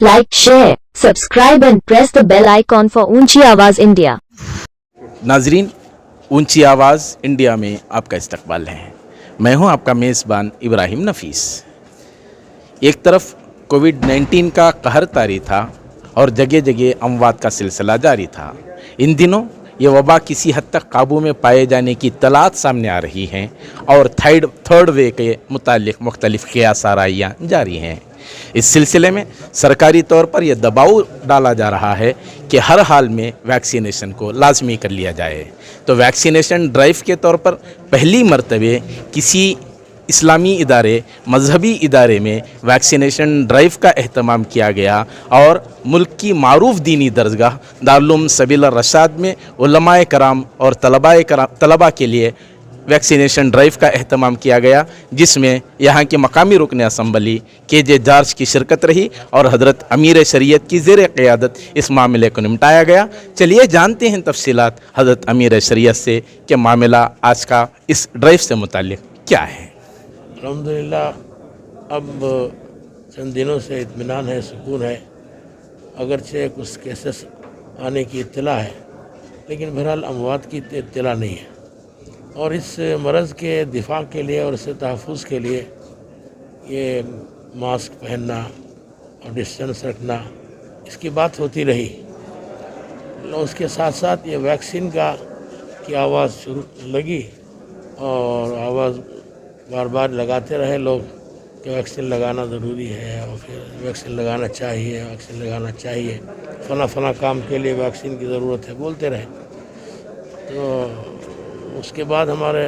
like, share, subscribe and press the bell icon for ऊंची आवाज़ India. नाजरीन, ऊंची आवाज़ इंडिया में आपका इस्तकबाल है। मैं हूं आपका मेज़बान इब्राहिम नफीस। एक तरफ कोविड-19 का कहर तारी था और जगह जगह अमवात का सिलसिला जारी था। इन दिनों ये वबा किसी हद तक काबू में पाए जाने की इत्तलात सामने आ रही हैं और थर्ड वे के मुतालिक मुख्तलिफ क़ियास आराइयाँ जारी हैं। इस सिलसिले में सरकारी तौर पर यह दबाव डाला जा रहा है कि हर हाल में वैक्सीनेशन को लाजमी कर लिया जाए। तो वैक्सीनेशन ड्राइव के तौर पर पहली मरतबे किसी इस्लामी इदारे, मजहबी इदारे में वैक्सीनेशन ड्राइव का एहतमाम किया गया और मुल्क की मारूफ दीनी दरगाह दारुल सबील रशाद में उलमाए कराम और तलबा के लिए वैक्सीनेशन ड्राइव का एहतमाम किया गया, जिसमें यहाँ के मकामी रुकन असम्बली KJ जॉर्ज की शिरकत रही और हज़रत अमीर शरीयत की ज़ेर क़यादत इस मामले को निपटाया गया। चलिए जानते हैं तफसीलात हज़रत अमीर शरीयत से कि मामला आज का इस ड्राइव से मुताल्लिक़ क्या है। अल्हम्दुलिल्लाह, अब चंद दिनों से इत्मीनान है, सुकून है। अगरचे कुछ केसेस आने की इत्तला है, लेकिन बहरहाल अमवात की इत्तला नहीं है। और इस मरज़ के दिफा के लिए और इससे तहफ़्फ़ुज़ के लिए ये मास्क पहनना और डिस्टेंस रखना, इसकी बात होती रही। उसके साथ साथ ये वैक्सीन की आवाज़ शुरू लगी और आवाज़ बार बार लगाते रहे लोग कि वैक्सीन लगाना ज़रूरी है और फिर वैक्सीन लगाना चाहिए, वैक्सीन लगाना चाहिए, फ़ला काम के लिए वैक्सीन की ज़रूरत है, बोलते रहे। तो उसके बाद हमारे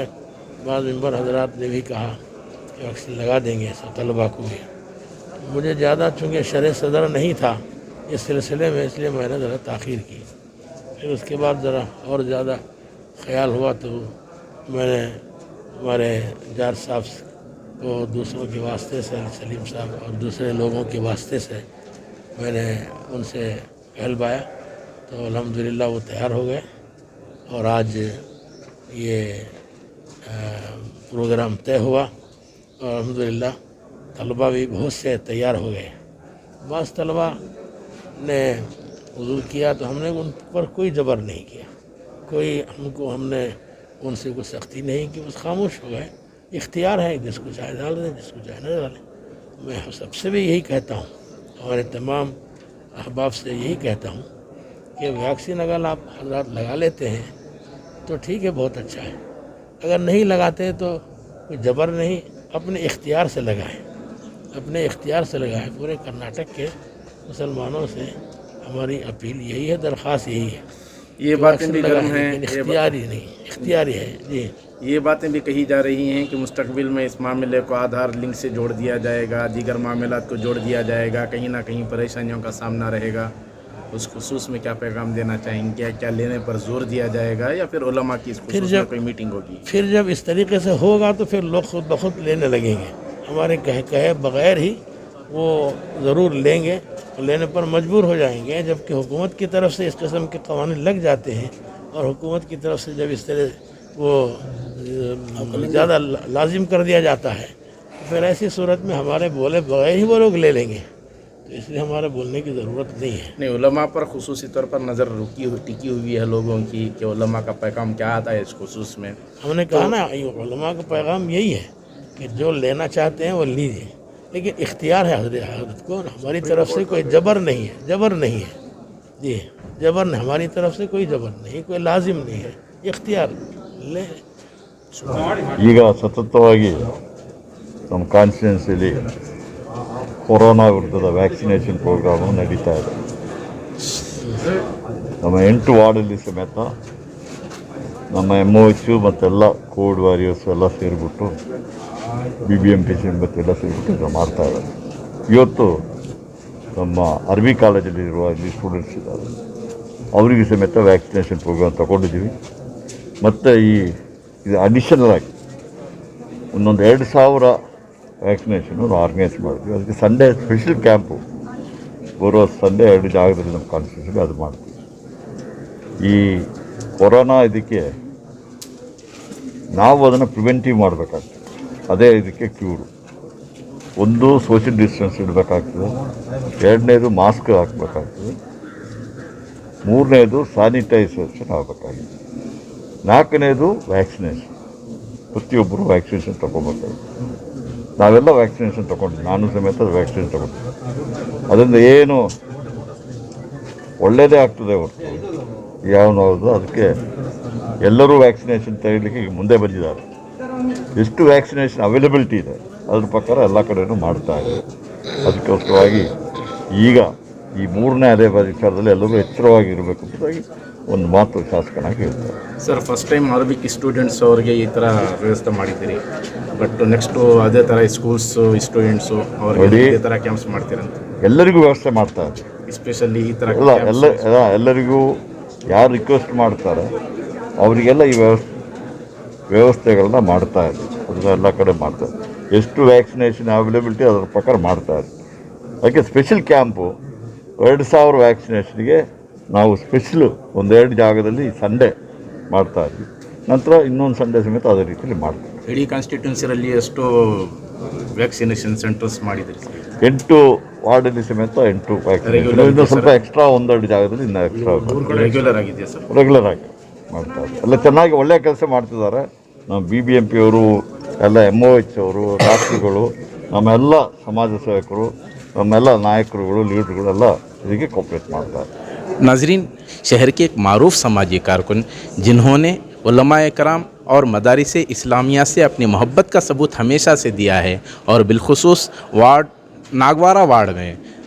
बाद मेंबर हजरात ने भी कहा कि वैक्सीन लगा देंगे सब तलबा को भी। मुझे ज़्यादा चूँकि शरह सदर नहीं था इस सिलसिले में, इसलिए मैंने ज़रा ताख़ीर की। फिर उसके बाद ज़रा और ज़्यादा ख्याल हुआ तो मैंने हमारे जार्ज साहब को दूसरों के वास्ते से, सलीम साहब और दूसरे लोगों के वास्ते से मैंने उनसे कहलवाया, तो अल्हम्दुलिल्लाह वो तैयार हो गए और आज ये प्रोग्राम तय हुआ और अल्हम्दुलिल्लाह तलबा भी बहुत से तैयार हो गए। बस तलबा ने वज़ू किया तो हमने उन पर कोई ज़बर नहीं किया, हमने उनसे कोई सख्ती नहीं की, बस खामोश हो गए। इख्तियार है, जिसको चाहे डाल दें, जिसको चाहे न डालें। मैं सबसे भी यही कहता हूँ, हमारे तमाम अहबाब से यही कहता हूँ कि वैक्सीन अगर आप हज़रात लगा लेते हैं तो ठीक है, बहुत अच्छा है। अगर नहीं लगाते तो कोई ज़बर नहीं, अपने इख्तियार से लगाएं, अपने इख्तियार से लगाएं। पूरे कर्नाटक के मुसलमानों से हमारी अपील यही है, दरख्वास्त यही है। ये बातें भी गर्म हैं, इख्तियारी नहीं, इख्तियारी है जी। ये बातें भी कही जा रही हैं कि मुस्तकबिल में इस मामले को आधार लिंक से जोड़ दिया जाएगा, दीगर मामलात को जोड़ दिया जाएगा, कहीं ना कहीं परेशानियों का सामना रहेगा। उस खुसूस में क्या पैगाम देना चाहेंगे? क्या लेने पर जोर दिया जाएगा या फिर उलमा की इस खुसूस में कोई मीटिंग होगी? फिर जब इस तरीके से होगा तो फिर लोग खुद ब खुद लेने लगेंगे, हमारे कहे बग़ैर ही वो ज़रूर लेंगे, लेने पर मजबूर हो जाएंगे। जबकि हुकूमत की तरफ से इस किस्म के क़वानीन लग जाते हैं और हुकूमत की तरफ से जब इस तरह वो ज़्यादा लाजिम कर दिया जाता है, तो फिर ऐसी सूरत में हमारे बोले बग़ैर ही वो लोग ले लेंगे। तो इसलिए हमारे बोलने की ज़रूरत नहीं है। नहीं, उलमा पर खुसूसी तौर पर नज़र टिकी हुई है लोगों की कि उलमा का पैगाम क्या आता है इस खुसूस में। हमने कहा ना, उलमा का पैगाम यही है कि जो लेना चाहते हैं वो लीजिए, लेकिन इख्तियार है हज़रत को। हमारी तरफ से कोई ज़बर नहीं है, ज़बर नहीं है जी, ज़बर नहीं, हमारी तरफ से कोई ज़बर नहीं, कोई लाजिम नहीं है, इख्तियार ले। ಈಗ ಸತತವಾಗಿ ನಮ್ಮ ಕಾನ್ಸ್ಟಿಟ್ಯೂನ್ಸಿಲಿ ಕೊರೋನಾ ವಿರುದ್ಧದ ವ್ಯಾಕ್ಸಿನೇಷನ್ ಪ್ರೋಗ್ರಾಮು ನಡೀತಾ ಇದೆ. ನಮ್ಮ 8 ವಾರ್ಡಲ್ಲಿ ಸಮೇತ ನಮ್ಮ MOH ಮತ್ತೆಲ್ಲ ಕೋವಿಡ್ ವಾರಿಯರ್ಸು ಎಲ್ಲ ಸೇರಿಬಿಟ್ಟು BBMPC ಮತ್ತೆಲ್ಲ ಸೇರಿಬಿಟ್ಟು ಮಾಡ್ತಾ ಇದ್ದಾರೆ. ಇವತ್ತು ನಮ್ಮ ಅರಬಿ ಕಾಲೇಜಲ್ಲಿರುವ ಇಲ್ಲಿ ಸ್ಟೂಡೆಂಟ್ಸ್ ಇದ್ದಾರೆ, ಅವರಿಗೆ ಸಮೇತ ವ್ಯಾಕ್ಸಿನೇಷನ್ ಪ್ರೋಗ್ರಾಮ್ ತಗೊಂಡಿದ್ದೀವಿ. ಮತ್ತು ಇದು ಅಡಿಷನಲ್ ಆಗಿ ಒಂದೊಂದು 2000 ವ್ಯಾಕ್ಸಿನೇಷನ್ ಆರ್ಗನೈಸ್ ಮಾಡಿದ್ವಿ. ಅದಕ್ಕೆ ಸಂಡೇ ಸ್ಪೆಷಲ್ ಕ್ಯಾಂಪು ಬರುವ ಸಂಡೇ 2 ಜಾಗದಲ್ಲಿ ನಮ್ಮ ಕಾನ್ಸ್ಟಿಟ್ಯೂಷನ್ಗೆ ಅದು ಮಾಡ್ತೀವಿ. ಈ ಕೊರೋನಾ ಇದಕ್ಕೆ ನಾವು ಅದನ್ನು ಪ್ರಿವೆಂಟಿವ್ ಮಾಡಬೇಕಾಗ್ತದೆ, ಅದೇ ಇದಕ್ಕೆ ಕ್ಯೂರು. ಒಂದು ಸೋಷಿಯಲ್ ಡಿಸ್ಟೆನ್ಸ್ ಇಡಬೇಕಾಗ್ತದೆ, ಎರಡನೇದು ಮಾಸ್ಕ್ ಹಾಕಬೇಕಾಗ್ತದೆ, ಮೂರನೇದು ಸ್ಯಾನಿಟೈಸೇಷನ್ ಆಗಬೇಕಾಗಿದೆ, ನಾಲ್ಕನೇದು ವ್ಯಾಕ್ಸಿನೇಷನ್. ಪ್ರತಿಯೊಬ್ಬರು ವ್ಯಾಕ್ಸಿನೇಷನ್ ತೊಗೊಬೇಕಾಗುತ್ತೆ. ನಾವೆಲ್ಲ ವ್ಯಾಕ್ಸಿನೇಷನ್ ತೊಗೊಂಡು ನಾನು ಸಮೇತ ವ್ಯಾಕ್ಸಿನೇಷನ್ ತೊಗೊಂಡು ಅದರಿಂದ ಏನು ಒಳ್ಳೆಯದೇ ಆಗ್ತದೆ ಹೊರತು ಯಾವುದು ಅದಕ್ಕೆ ಎಲ್ಲರೂ ವ್ಯಾಕ್ಸಿನೇಷನ್ ತೆಗಿಲಿಕ್ಕೆ ಈಗ ಮುಂದೆ ಬಂದಿದ್ದಾರೆ. ಎಷ್ಟು ವ್ಯಾಕ್ಸಿನೇಷನ್ ಅವೈಲಬಿಲಿಟಿ ಇದೆ ಅದ್ರ ಪ್ರಕಾರ ಎಲ್ಲ ಕಡೆಯೂ ಮಾಡ್ತಾ ಇದೆ. ಅದಕ್ಕೋಸ್ಕರವಾಗಿ ಈಗ ಈ ಮೂರನೇ ಅಲೆ ವಿಚಾರದಲ್ಲಿ ಎಲ್ಲರೂ ಎಚ್ಚರವಾಗಿರಬೇಕು ಎಂಬುದಾಗಿ ಒಂದು ಮಾತು ಶಾಸಕನಾಗಿ ಹೇಳ್ತಾರೆ. Sir, first time Arabic students ಅವರಿಗೆ ಈ ಥರ ವ್ಯವಸ್ಥೆ ಮಾಡಿದ್ದೀರಿ, ಬಟ್ ನೆಕ್ಸ್ಟು ಅದೇ ಥರ ಸ್ಕೂಲ್ಸ್ ಸ್ಟೂಡೆಂಟ್ಸು ಅವ್ರಿಗೆ ಇದೇ ಥರ ಕ್ಯಾಂಪ್ಸ್ ಮಾಡ್ತೀರಂತ? ಎಲ್ಲರಿಗೂ ವ್ಯವಸ್ಥೆ ಮಾಡ್ತಾ ಇದೆ. ಎಸ್ಪೆಷಲಿ ಈ ಥರ ಎಲ್ಲರಿಗೂ ಯಾರು ರಿಕ್ವೆಸ್ಟ್ ಮಾಡ್ತಾರೆ ಅವರಿಗೆಲ್ಲ ಈ ವ್ಯವಸ್ಥೆಗಳನ್ನ ಮಾಡ್ತಾ ಇದೆ. ಅದನ್ನ ಎಲ್ಲ ಕಡೆ ಮಾಡ್ತಾರೆ. ಎಷ್ಟು ವ್ಯಾಕ್ಸಿನೇಷನ್ ಅವೈಲಬಿಲಿಟಿ ಅದರ ಪ್ರಕಾರ ಮಾಡ್ತಾರೆ. ಅದಕ್ಕೆ ಸ್ಪೆಷಲ್ ಕ್ಯಾಂಪು 2000 ವ್ಯಾಕ್ಸಿನೇಷನ್ಗೆ ನಾವು ಸ್ಪೆಷಲು ಒಂದೆರಡು ಜಾಗದಲ್ಲಿ ಸಂಡೇ ಮಾಡ್ತಾ ಇದ್ವಿ. ನಂತರ ಇನ್ನೊಂದು ಸಂಡೇ ಸಮೇತ ಅದೇ ರೀತಿಯಲ್ಲಿ ಮಾಡ್ತೀವಿ. ಇಡೀ ಕಾನ್ಸ್ಟಿಟ್ಯೂನ್ಸಿಯಲ್ಲಿ ಎಷ್ಟು ವ್ಯಾಕ್ಸಿನೇಷನ್ ಸೆಂಟರ್ಸ್ ಮಾಡಿದ್ರಿ? 8 ವಾರ್ಡಲ್ಲಿ ಸಮೇತ 8 ವ್ಯಾಕ್ಸಿನೇಷನ್. ಇನ್ನೂ ಸ್ವಲ್ಪ ಎಕ್ಸ್ಟ್ರಾ ಒಂದೆರಡು ಜಾಗದಲ್ಲಿ ಇನ್ನೂ ಎಕ್ಸ್ಟ್ರಾ ರೆಗ್ಯುಲರ್ ಆಗಿದೆಯಾ ಸರ್? ರೆಗ್ಯುಲರ್ ಆಗಿ ಮಾಡ್ತಾರೆ. ಎಲ್ಲ ಚೆನ್ನಾಗಿ ಒಳ್ಳೆಯ ಕೆಲಸ ಮಾಡ್ತಿದ್ದಾರೆ. ನಮ್ಮ BBMP ಅವರು, ಎಲ್ಲ MOH ಅವರು, ಡಾಕ್ಟ್ರುಗಳು, ನಮ್ಮೆಲ್ಲ ಸಮಾಜ ಸೇವಕರು, ನಮ್ಮೆಲ್ಲ ನಾಯಕರುಗಳು, ಲೀಡರ್ಗಳೆಲ್ಲ ಇದಕ್ಕೆ ಕೋಆಪರೇಟ್ ಮಾಡ್ತಾರೆ. नाजरीन, शहर के एक मारूफ समाजी कारकुन जिन्होंने उलमाए कराम और मदारिस इस्लामिया से अपनी मोहब्बत का सबूत हमेशा से दिया है, और बिलखुसूस वार्ड नागवारा वार्ड में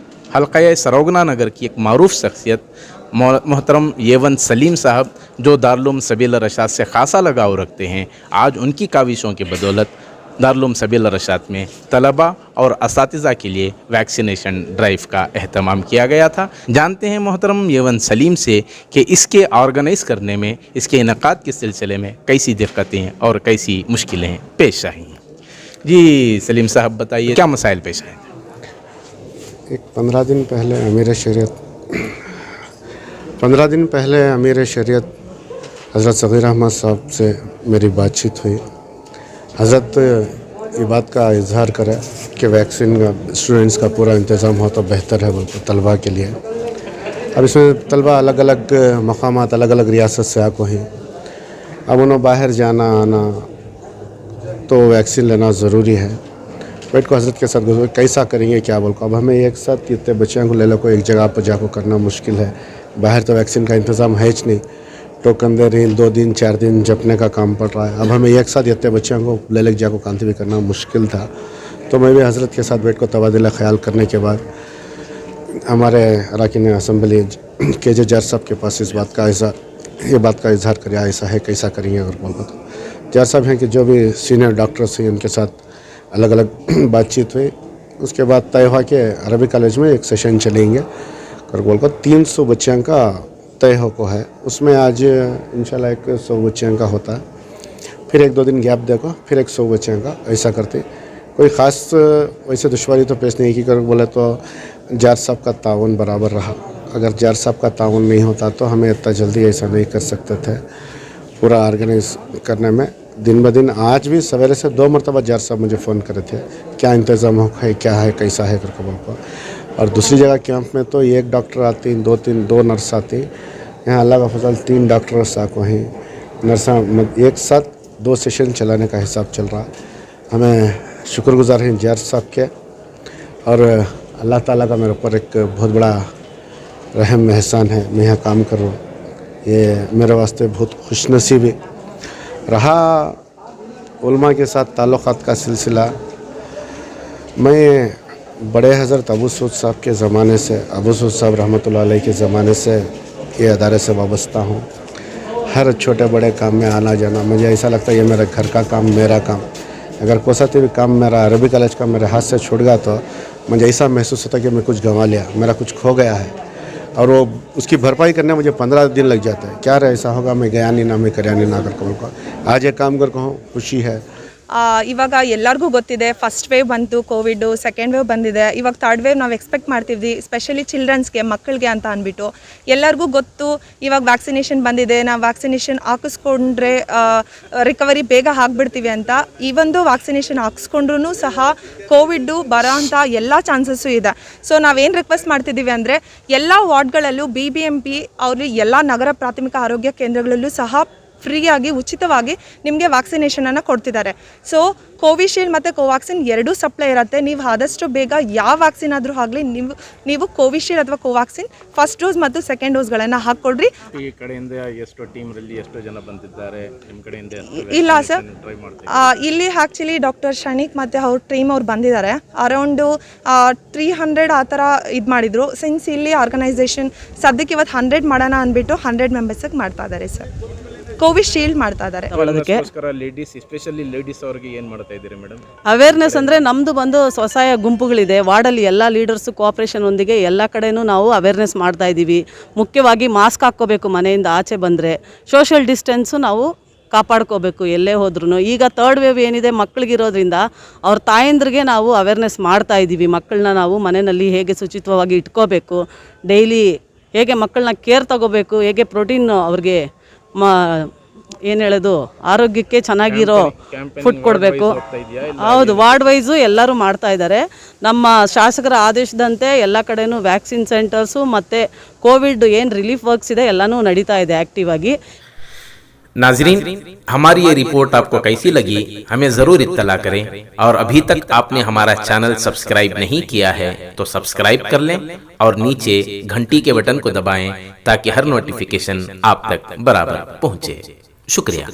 हल्का सरोगना नगर की एक मारूफ शख्सियत मोहतरम येवन सलीम साहब, जो दारुल सबील रशाद से ख़ासा लगाव रखते हैं, आज उनकी काविशों की बदौलत दारुल सबील रशाद में तलबा और असातिज़ा के लिए वैक्सीनेशन ड्राइव का अहतमाम किया गया था। जानते हैं मोहतरम येवन सलीम से कि इसके ऑर्गेनाइज़ करने में, इसके इनकाद के सिलसिले में कैसी दिक्कतें और कैसी मुश्किलें पेश आई हैं। जी सलीम साहब, बताइए क्या मसाइल पेश आए? एक 15 दिन पहले अमीर शरीयत हज़रत सग़ीर अहमद साहब से मेरी बातचीत हुई। हज़रत ये बात का इजहार करे कि वैक्सीन का स्टूडेंट्स का पूरा इंतज़ाम हो तो बेहतर है बोलते तलबा के लिए। अब इसमें तलबा अलग अलग मकामात, अलग अलग रियासत से आको हैं। अब उन्हें बाहर जाना आना तो वैक्सीन लेना ज़रूरी है। बैठ को हज़रत के साथ कैसा करेंगे क्या बोल को, अब हमें एक साथ इतने बच्चों को ले लो को एक जगह पर जाको करना मुश्किल है। बाहर तो वैक्सीन का इंतज़ाम है ही नहीं, टोकन दे रही 2 दिन 4 दिन जपने का काम पड़ रहा है। अब हमें एक साथ इतने बच्चों को ले ले जाको कांति भी करना मुश्किल था। तो मैं भी हज़रत के साथ बैठ को तबादला ख्याल करने के बाद हमारे अरकान असम्बली KJ जार साहब के पास ये बात का इजहार करें, ऐसा है कैसा करेंगे अगर बोल तो जार साहब हैं कि जो भी सीनियर डॉक्टर्स हैं उनके साथ अलग अलग बातचीत हुई। उसके बाद तय हुआ कि अरबी कॉलेज में एक सेशन चलेंगे कर बोल कर 300 बच्चों का तय हो को है। उसमें आज इंशाल्लाह 100 बच्चों का होता है, फिर 1-2 दिन गैप देखो, फिर 100 बच्चों का ऐसा करते। कोई ख़ास वैसे दुश्वारी तो पेश नहीं की कर बोले तो जार साहब का ताउन बराबर रहा। अगर जार साहब का ताउन नहीं होता तो हमें इतना जल्दी ऐसा नहीं कर सकते थे पूरा ऑर्गेनाइज करने में। दिन ब दिन आज भी सवेरे से 2 मरतबा जार साहब मुझे फ़ोन करे थे क्या इंतज़ाम है, क्या है, कैसा है करके बोल को। और दूसरी जगह कैंप में तो 1 डॉक्टर आती, 2 नर्स आती। यहाँ अल्लाह का फजल 3 डॉक्टर साको हैं, नर्सा एक साथ 2 सेशन चलाने का हिसाब चल रहा है। हमें शुक्रगुजार हैं जार साहब के, और अल्लाह ताला का मेरे ऊपर एक बहुत बड़ा रहम एहसान है। मैं यहाँ काम कर रहा हूँ, ये मेरे वास्ते बहुत खुशनसीबी रहा। उलमा के साथ ताल्लुक़ात का सिलसिला, मैं बड़े हज़रत अबू सऊद साहब के ज़माने से, अबू सऊद साहब रहमतुल्लाह अलैह के ज़माने से ये अदारे से वाबस्ता हूँ। हर छोटे बड़े काम में आना जाना मुझे ऐसा लगता है ये मेरे घर का काम, मेरा काम। अगर कोई सा भी काम मेरा अरबी कॉलेज का मेरे हाथ से छूट गया तो मुझे ऐसा महसूस होता कि मैं कुछ गंवा लिया, मेरा कुछ खो गया है। और वो उसकी भरपाई करने मुझे 15 दिन लग जाता है। क्या रहे ऐसा होगा मैं गया नहीं ना, मैं कराया नहीं ना कर कहूँ। आज एक काम कर कहूँ खुशी है, ಇವಾಗ ಎಲ್ಲರಿಗೂ ಗೊತ್ತಿದೆ ಫಸ್ಟ್ ವೇವ್ ಬಂತು ಕೋವಿಡು, ಸೆಕೆಂಡ್ ವೇವ್ ಬಂದಿದೆ, ಇವಾಗ ಥರ್ಡ್ ವೇವ್ ನಾವು ಎಕ್ಸ್ಪೆಕ್ಟ್ ಮಾಡ್ತಿದ್ವಿ, ಸ್ಪೆಷಲಿ ಚಿಲ್ಡ್ರನ್ಸ್ಗೆ, ಮಕ್ಕಳಿಗೆ ಅಂತ ಅಂದ್ಬಿಟ್ಟು. ಎಲ್ಲರಿಗೂ ಗೊತ್ತು ಇವಾಗ ವ್ಯಾಕ್ಸಿನೇಷನ್ ಬಂದಿದೆ, ನಾವು ವ್ಯಾಕ್ಸಿನೇಷನ್ ಹಾಕಿಸ್ಕೊಂಡ್ರೆ ರಿಕವರಿ ಬೇಗ ಆಗಿಬಿಡ್ತೀವಿ ಅಂತ. ಈ ಒಂದು ವ್ಯಾಕ್ಸಿನೇಷನ್ ಹಾಕಿಸ್ಕೊಂಡ್ರೂ ಸಹ ಕೋವಿಡ್ಡು ಬರೋ ಅಂಥ ಎಲ್ಲ ಚಾನ್ಸಸ್ಸು ಇದೆ. ಸೊ ನಾವೇನು ರಿಕ್ವೆಸ್ಟ್ ಮಾಡ್ತಿದ್ದೀವಿ ಅಂದರೆ ಎಲ್ಲ ವಾರ್ಡ್ಗಳಲ್ಲೂ BBMP ಅವರು ಎಲ್ಲ ನಗರ ಪ್ರಾಥಮಿಕ ಆರೋಗ್ಯ ಕೇಂದ್ರಗಳಲ್ಲೂ ಸಹ ಫ್ರೀಯಾಗಿ ಉಚಿತವಾಗಿ ನಿಮಗೆ ವ್ಯಾಕ್ಸಿನೇಷನನ್ನು ಕೊಡ್ತಿದ್ದಾರೆ. ಸೊ ಕೋವಿಶೀಲ್ಡ್ ಮತ್ತು ಕೋವ್ಯಾಕ್ಸಿನ್ ಎರಡೂ ಸಪ್ಲೈ ಇರುತ್ತೆ. ನೀವು ಆದಷ್ಟು ಬೇಗ ಯಾವ ವ್ಯಾಕ್ಸಿನ್ ಆದರೂ ಆಗಲಿ ನೀವು ಕೋವಿಶೀಲ್ಡ್ ಅಥವಾ ಕೋವ್ಯಾಕ್ಸಿನ್ ಫಸ್ಟ್ ಡೋಸ್ ಮತ್ತು ಸೆಕೆಂಡ್ ಡೋಸ್ಗಳನ್ನು ಹಾಕ್ಕೊಳ್ರಿ. ಈ ಕಡೆಯಿಂದ ಎಷ್ಟು ಟೀಮ್ರಲ್ಲಿ ಎಷ್ಟು ಜನ ಬಂದಿದ್ದಾರೆ ನಿಮ್ಮ ಕಡೆಯಿಂದ? ಇಲ್ಲ ಸರ್, ಇಲ್ಲಿ ಆ್ಯಕ್ಚುಲಿ ಡಾಕ್ಟರ್ ಶನಿಕ್ ಮತ್ತು ಅವ್ರ ಟೀಮ್ ಅವ್ರು ಬಂದಿದ್ದಾರೆ. ಅರೌಂಡು 300 ಆ ಥರ ಇದು ಮಾಡಿದರು. ಸಿನ್ಸ್ ಇಲ್ಲಿ ಆರ್ಗನೈಸೇಷನ್ ಸದ್ಯಕ್ಕೆ ಇವತ್ತು 100 ಮಾಡೋಣ ಅಂದ್ಬಿಟ್ಟು 100 ಮೆಂಬರ್ಸಿಗೆ ಮಾಡ್ತಾ ಇದ್ದಾರೆ ಸರ್. ಕೋವಿಶೀಲ್ಡ್ ಮಾಡ್ತಾ ಇದ್ದಾರೆ. ಲೇಡೀಸ್, ಎಸ್ಪೆಷಲಿ ಲೇಡೀಸ್ ಅವ್ರಿಗೆ ಏನು ಮಾಡ್ತಾ ಇದ್ದೀರಿ ಮೇಡಮ್? ಅವೇರ್ನೆಸ್ ಅಂದರೆ ನಮ್ಮದು ಬಂದು ಸ್ವಸಹಾಯ ಗುಂಪುಗಳಿದೆ ವಾರ್ಡಲ್ಲಿ. ಎಲ್ಲ ಲೀಡರ್ಸು ಕೋಆಪ್ರೇಷನ್ ಒಂದಿಗೆ ಎಲ್ಲ ಕಡೆನೂ ನಾವು ಅವೇರ್ನೆಸ್ ಮಾಡ್ತಾ ಇದ್ದೀವಿ. ಮುಖ್ಯವಾಗಿ ಮಾಸ್ಕ್ ಹಾಕ್ಕೋಬೇಕು ಮನೆಯಿಂದ ಆಚೆ ಬಂದರೆ, ಸೋಷಿಯಲ್ ಡಿಸ್ಟೆನ್ಸು ನಾವು ಕಾಪಾಡ್ಕೋಬೇಕು ಎಲ್ಲೇ ಹೋದ್ರೂ. ಈಗ ಥರ್ಡ್ ವೇವ್ ಏನಿದೆ ಮಕ್ಕಳಿಗಿರೋದ್ರಿಂದ ಅವ್ರ ತಾಯಂದ್ರಿಗೆ ನಾವು ಅವೇರ್ನೆಸ್ ಮಾಡ್ತಾ ಇದ್ದೀವಿ. ಮಕ್ಕಳನ್ನ ನಾವು ಮನೆಯಲ್ಲಿ ಹೇಗೆ ಶುಚಿತ್ವವಾಗಿ ಇಟ್ಕೋಬೇಕು, ಡೈಲಿ ಹೇಗೆ ಮಕ್ಕಳನ್ನ ಕೇರ್ ತಗೋಬೇಕು, ಹೇಗೆ ಪ್ರೋಟೀನ್ ಅವ್ರಿಗೆ ಏನು ಹೇಳೋದು ಆರೋಗ್ಯಕ್ಕೆ ಚೆನ್ನಾಗಿರೋ ಫುಡ್ ಕೊಡಬೇಕು. ಹೌದು, ವಾರ್ಡ್ ವೈಸು ಎಲ್ಲರೂ ಮಾಡ್ತಾ ಇದ್ದಾರೆ. ನಮ್ಮ ಶಾಸಕರ ಆದೇಶದಂತೆ ಎಲ್ಲ ಕಡೆನೂ ವ್ಯಾಕ್ಸಿನ್ ಸೆಂಟರ್ಸು ಮತ್ತು ಕೋವಿಡ್ ಏನು ರಿಲೀಫ್ ವರ್ಕ್ಸ್ ಇದೆ ಎಲ್ಲನೂ ನಡೀತಾ ಇದೆ ಆ್ಯಕ್ಟಿವ್ ಆಗಿ. नाजरीन, हमारी ये रिपोर्ट आपको कैसी लगी हमें ज़रूर इत्तला करें, और अभी तक आपने हमारा चैनल सब्सक्राइब नहीं किया है तो सब्सक्राइब कर लें और नीचे घंटी के बटन को दबाएं ताकि हर नोटिफिकेशन आप तक बराबर पहुंचे। शुक्रिया।